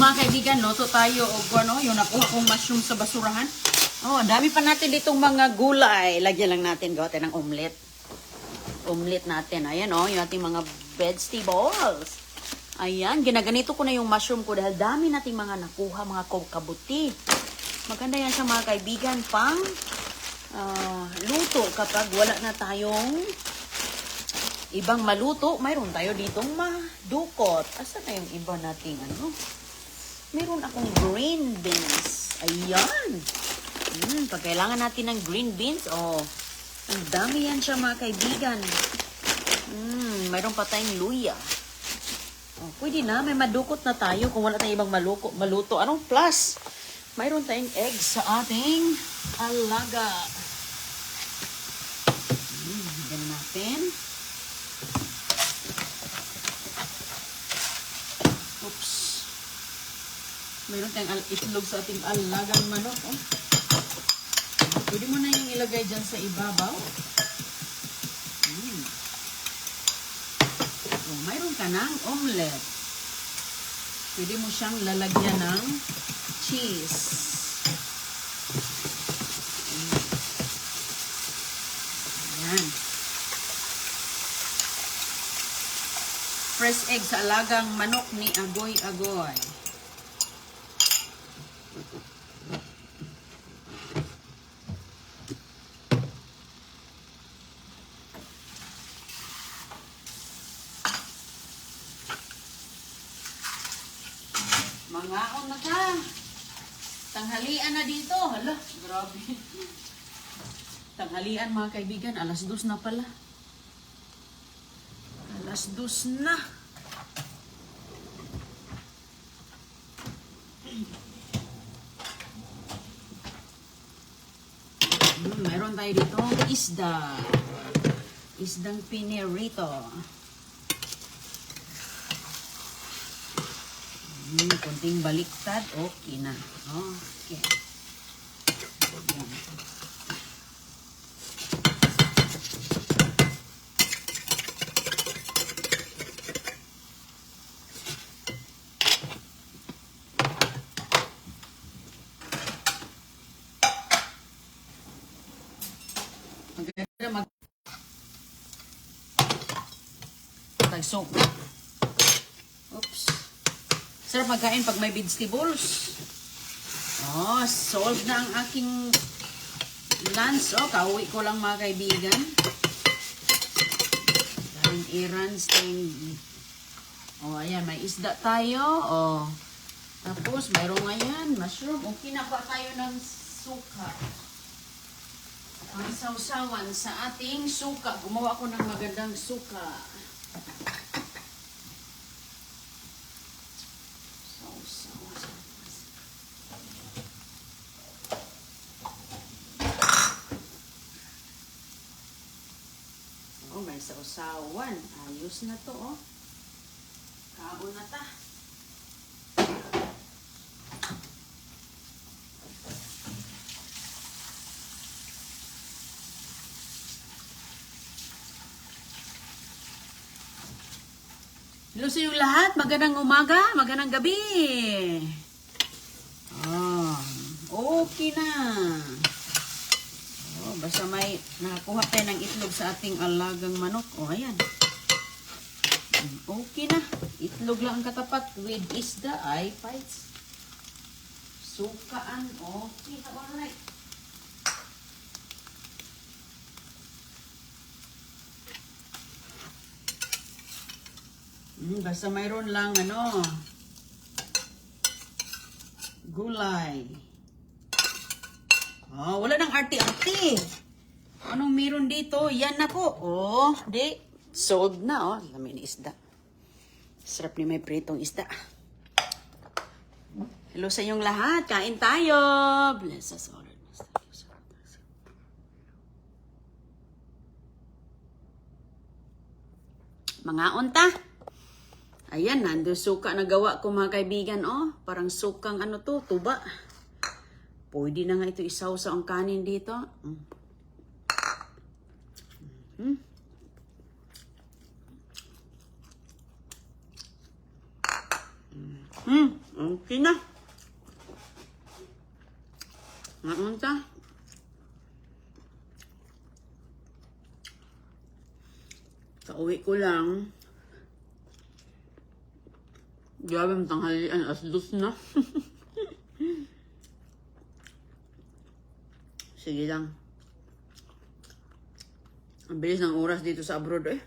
Mga kaibigan, loto tayo o ano, yung nakuha kong mushroom sa basurahan. Oh, dami pa natin ditong mga gulay. Lagyan lang natin, gawa tayo ng omelet. Omelet natin. Ayan oh, yung ating mga vegetables. Ayan, ginaganito ko na yung mushroom ko dahil dami nating mga nakuha, mga kabuti. Maganda yan sa mga kaibigan pang luto kapag wala na tayong ibang maluto. Mayroon tayo ditong madukot. Asa na yung iba nating ano? Meron akong green beans. Ayan. Pag kailangan natin ng green beans, oh, ang dami yan siya mga kaibigan. Mayroon pa tayong luya. Oh, pwede na, may madukot na tayo kung wala tayong ibang maluto. Anong plus? Mayroon tayong eggs sa ating alaga. Higyan natin. Oops. Mayroon tayong itlog sa ating alagang manok. Oh. Pwede mo na yung ilagay dyan sa ibabaw. Oh, mayroon ka ng omelette. Pwede mo siyang lalagyan ng cheese. Ayan. Fresh egg sa alagang manok ni Agoy Agoy. Mangaon na ka. Tanghalian na dito. Hala, grabe. Tanghalian mga kaibigan. Alas 2 na pala. Alas 2 na. Meron tayo dito isda. Isdang pinirito. Kunting baliktad, okay na. Okay. Yan. Maganda tag-soak. Oops. Sarap magkain pag may vegetables. Oh, solved na ang aking lunch. Oh, kauwi ko lang mga kaibigan. Galing errands. Oh, ayan, may isda tayo. Oh. Tapos, mayroong ayan, mushroom. Okay na pa tayo ng suka. Ang sausawan sa ating suka. Gumawa ko ng magandang suka. Oh, may sausawan. Ayos na to, oh. Kaon na ta. Hello sa inyo lahat. Magandang umaga, magandang gabi. Oh, okay na. Basta may nakakuha tayo ng itlog sa ating alagang manok. O, ayan. Okay na. Itlog lang ang katapat with isda ay fights. Sukaan. Okay na. Alright. Basta mayroon lang ano. Gulay. Oh, wala nang arte-arte. Anong meron dito? Yan na po. Oh, di. Sold na, oh. Lami ni isda. Sarap ni may pritong isda. Hello sa inyong lahat. Kain tayo. Bless us all. Mga unta. Ayan, nando suka na gawa ko mga kaibigan, oh. Parang sukang ano to, tuba. Pwede na nga ito isawsaw ang kanin dito. Okay na. Mga unta. Kauwi ko lang. Grabe ang tanghalian, asdos na. Sige lang. Ang bilis ng oras dito sa abroad eh.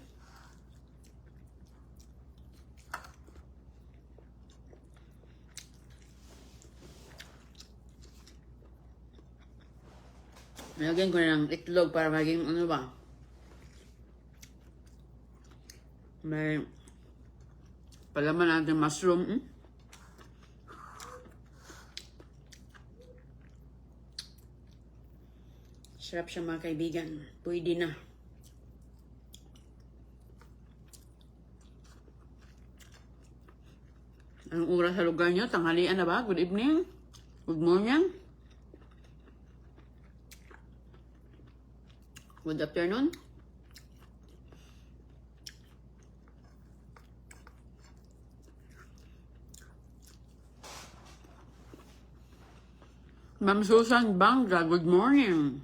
Lagyan ko na ng itlog para maging ano ba. May palaman natin mushroom. Sarap siya mga kaibigan. Pwede na. Anong oras sa lugar niyo? Tanghalian na ba? Good evening? Good morning? Good afternoon? Ma'am Susan Bangga, good morning.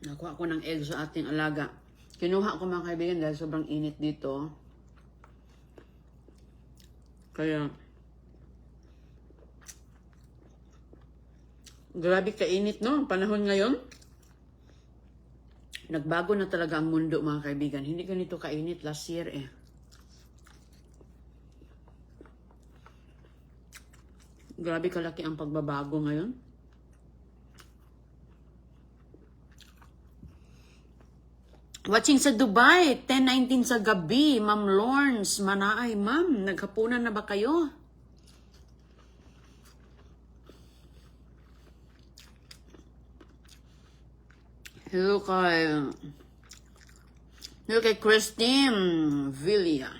Nakuha ko ng egg sa ating alaga. Kinuha ko mga kaibigan dahil sobrang init dito. Kaya, grabe kainit no, ang panahon ngayon. Nagbago na talaga ang mundo mga kaibigan. Hindi ganito kainit last year eh. Grabe kalaki ang pagbabago ngayon. Watching sa Dubai, 10:19 sa gabi, Ma'am Lawrence, Manaay, Ma'am, naghapunan na ba kayo? Hello kay Christine Villa.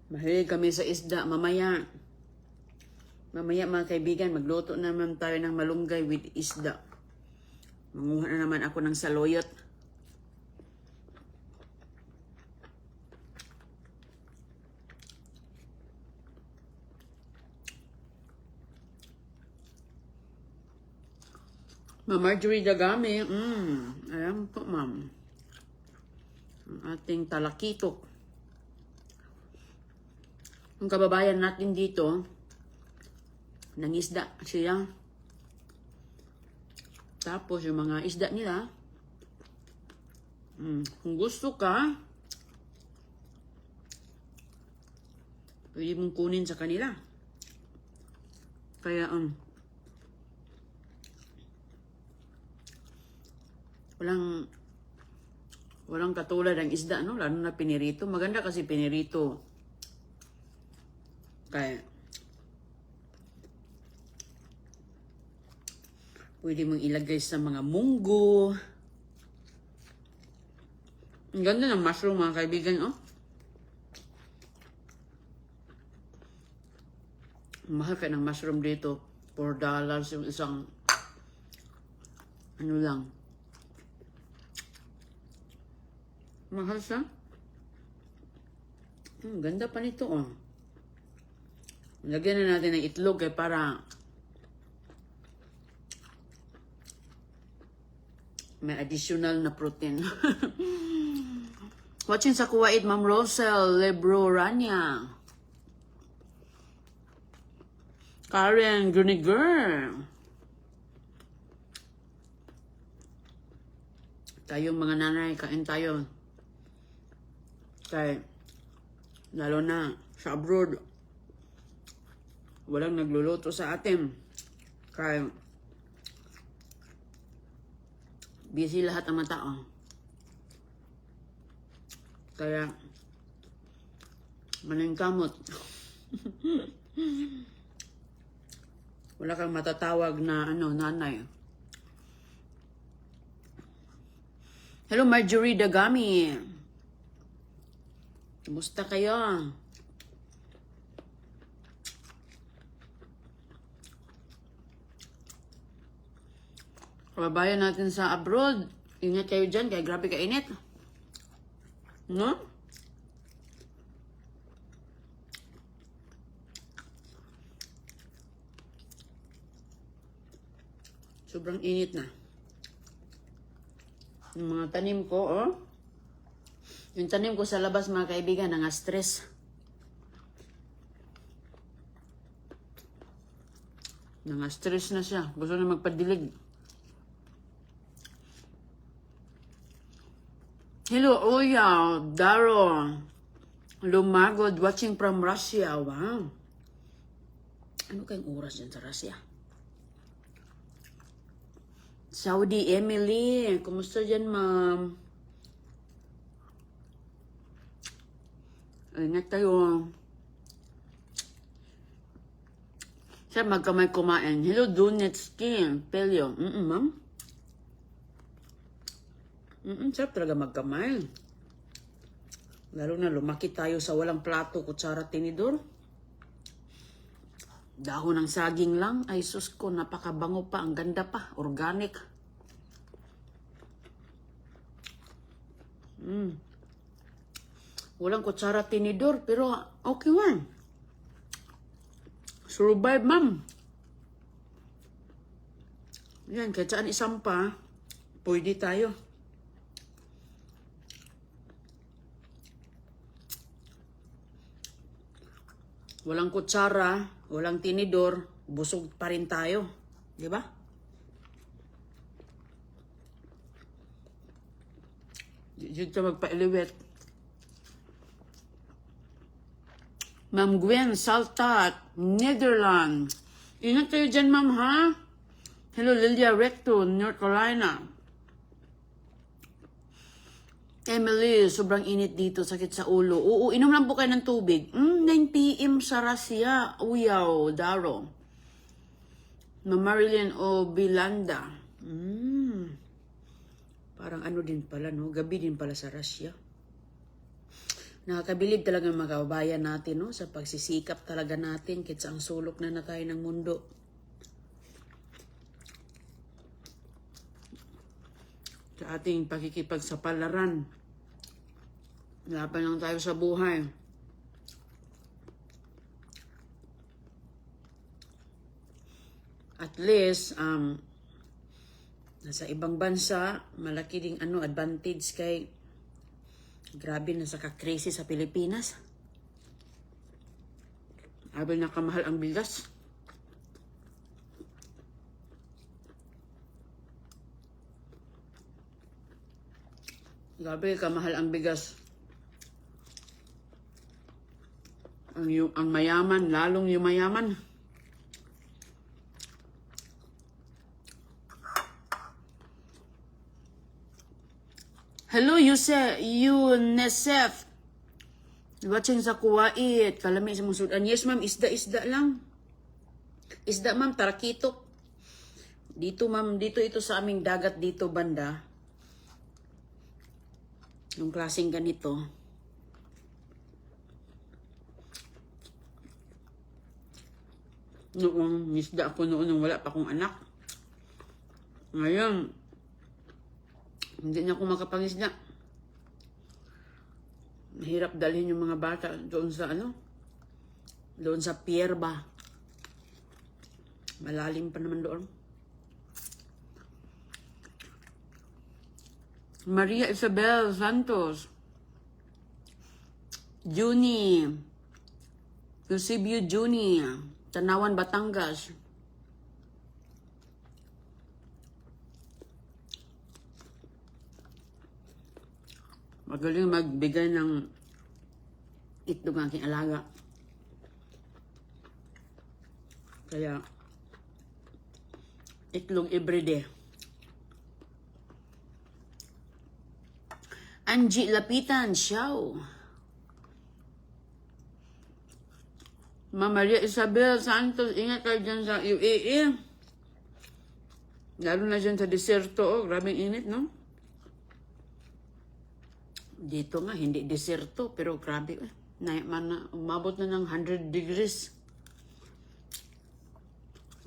Mahilig kami sa isda. Mamaya mga kaibigan, magluto naman tayo ng malunggay with isda. Manguha na naman ako ng saloyot. Ma'am Marjorie Dagami, alam po ma'am. Ang ating talakitok. Ang kababayan natin dito, nangisda siya. Tapos yung mga isda nila, kung gusto ka, pwede mong kunin sa kanila. Kaya, walang katulad ang isda, no? Lalo na pinirito. Maganda kasi pinirito. Kaya, pwede mong ilagay sa mga munggo. Ang ganda ng mushroom mga kaibigan, oh. Mahal ka ng mushroom dito. $4 yung isang, ano lang. Mahal siya. Ganda pa nito, oh. Lagyan na natin ng itlog eh, para may additional na protein. Watching sa Kuwait, Ma'am Rosel Lebrorania. Karen Gruniger. Tayong mga nanay, kain tayo. Kaya, lalo na sa abroad, walang nagluluto sa atin. Kaya, busy lahat ang mga tao. Kaya, maningkamot. Wala kang matatawag na nanay. Hello, Marjorie Dagami. Kumusta kayo? Kababayan natin sa abroad. Ingat kayo dyan, kaya grabe kainit. No? Sobrang init na. Yung mga tanim ko, yung tanim ko sa labas, mga kaibigan, nang-stress. Nang-stress na siya. Gusto na magpadilig. Hello, Oya, Daro, Lumagod, watching from Russia. Wow. Ano kayong oras dyan sa Russia? Saudi, Emily. Kumusta dyan, ma'am? Ingat tayo. Siya magkamay kumain. Hello, Donetsky. Pelyo. Ma'am. Sarap talaga magkamay. Lalo na lumaki tayo sa walang plato, kutsara, tinidor. Dahon ng saging lang. Ay, sus ko, napakabango pa. Ang ganda pa. Organic. Walang kutsara, tinidor. Pero okay man. Survive, ma'am. Yan, kahit saan isampa, pwede tayo. Walang kutsara, walang tinidor, busog pa rin tayo. Di ba? Dito ka magpailiwet. Ma'am Gwen, Saltat, Netherlands. Ingat kayo dyan, ma'am, ha? Hello, Lilia Recto, North Carolina. Emily, sobrang init dito, sakit sa ulo. Oo, inom lang po kayo ng tubig. 9 p.m. sa Russia. Uyaw, Daro. Marilyn o Bilanda. Parang ano din pala, no? Gabi din pala sa Russia. Nakakabilib talaga mga kababayan natin, no? Sa pagsisikap talaga natin, kahit ang sulok na tayo ng mundo. Sa ating pakikipagsapalaran. Laban lang tayo sa buhay. At least, nasa ibang bansa, malaki ding advantage kay grabe na sa ka-crazy sa Pilipinas. Grabe na kamahal ang bigas. Grabe kamahal ang bigas. Ang mayaman, lalong yung mayaman. Hello, UNICEF. Watching sa Kuwait. Kalami sa mga Sudan. Yes, ma'am. Isda lang. Isda, ma'am. Tarakitok. Dito, ma'am. Dito ito sa aming dagat dito, banda. Yung klaseng ganito. Noong isda ako noon nung wala pa akong anak. Ngayon, hindi na ako makapangisda. Mahirap dalhin yung mga bata doon sa doon sa pier ba. Malalim pa naman doon. Maria Isabel Santos. Juni. Eusebio Juni. Tanawan, Batangas. Magaling magbigay ng itlog ng aking alaga. Kaya, itlog everyday. Angie Lapitan, ciao. Ma'am Maria Isabel Santos, ingat kayo dyan sa UAE. Lalo na dyan sa deserto, oh, grabing init, no? Dito nga, hindi deserto, pero grabe, eh. Umabot na ng 100 degrees.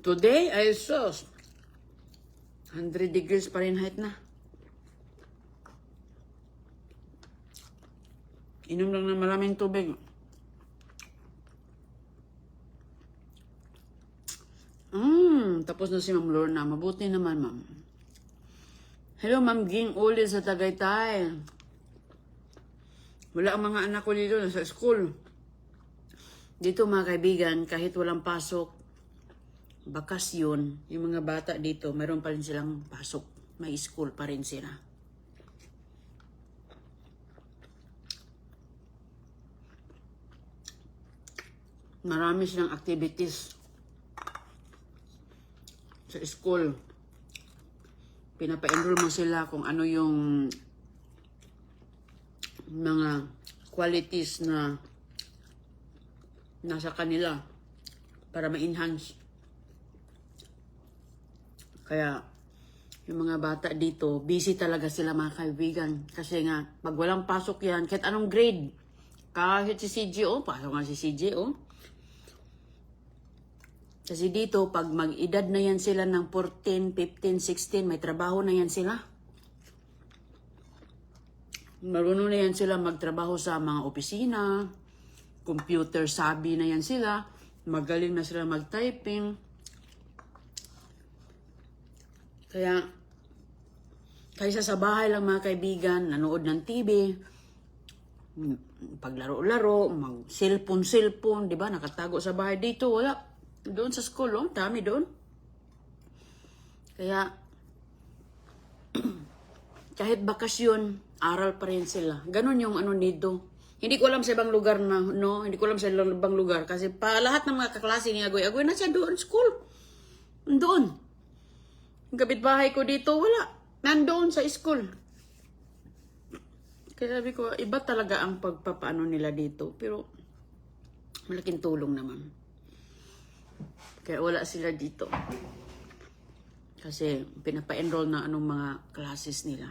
Today, I saw 100 degrees Fahrenheit na. Inom lang ng maraming tubig. Tapos na si Ma'am Lorna. Mabuti naman, ma'am. Hello, Ma'am Ging Uli sa Tagaytay. Wala ang mga anak ko dito, nasa school. Dito, mga kaibigan, kahit walang pasok, bakasyon, yung mga bata dito, mayroon pa rin silang pasok. May school pa rin sila. Marami silang activities sa school. Pinapa-enroll mo sila kung ano yung mga qualities na nasa kanila para ma-enhance. Kaya yung mga bata dito, busy talaga sila, mga kaibigan. Kasi nga, pag walang pasok yan, kahit anong grade, kahit si CGO, pasok nga si CGO. Kasi dito, pag mag-edad na yan sila ng 14, 15, 16, may trabaho na yan sila. Marunong na yan sila magtrabaho sa mga opisina, computer savvy na yan sila, magaling na sila mag-typing. Kaya, kaysa sa bahay lang, mga kaibigan, nanood ng TV, paglaro-laro, mag-cellphone, di ba? Nakatago sa bahay. Dito, wala. Doon sa school, oh, dami doon. Kaya, kahit bakasyon, aral pa rin sila. Ganon yung ano nito. Hindi ko alam sa ibang lugar na, no? Hindi ko alam sa ibang lugar. Kasi pa lahat ng mga kaklase ni Agoy na siya doon, school. Doon. Yung kapitbahay ko dito, wala. Nandoon sa school. Kaya sabi ko, iba talaga ang pagpapaano nila dito. Pero, malaking tulong naman. Kaya wala sila dito. Kasi pinapa-enroll na anong mga classes nila.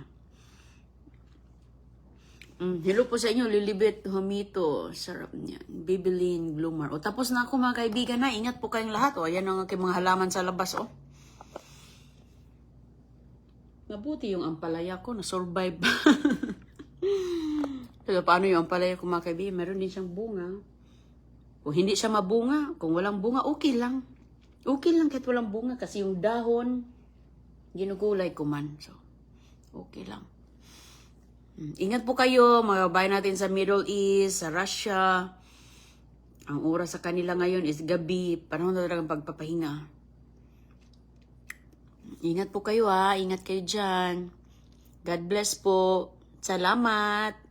Hello po sa inyo, Lilibet Humito. Sarap niyan. Bibelin Bloomer. O tapos na ako, mga kaibigan na. Ingat po kayong lahat. O ayan ang aking mga halaman sa labas. O. Mabuti yung ampalaya ko. Na-survive. So, paano yung ampalaya ko, mga kaibigan? Meron din siyang bunga. Kung hindi siya mabunga, kung walang bunga, okay lang. Okay lang kahit walang bunga kasi yung dahon, ginugulay ko man. So, okay lang. Ingat po kayo, mga babae natin sa Middle East, sa Russia. Ang oras sa kanila ngayon is gabi. Panahon na talagang pagpapahinga. Ingat po kayo, ha. Ingat kayo dyan. God bless po. Salamat.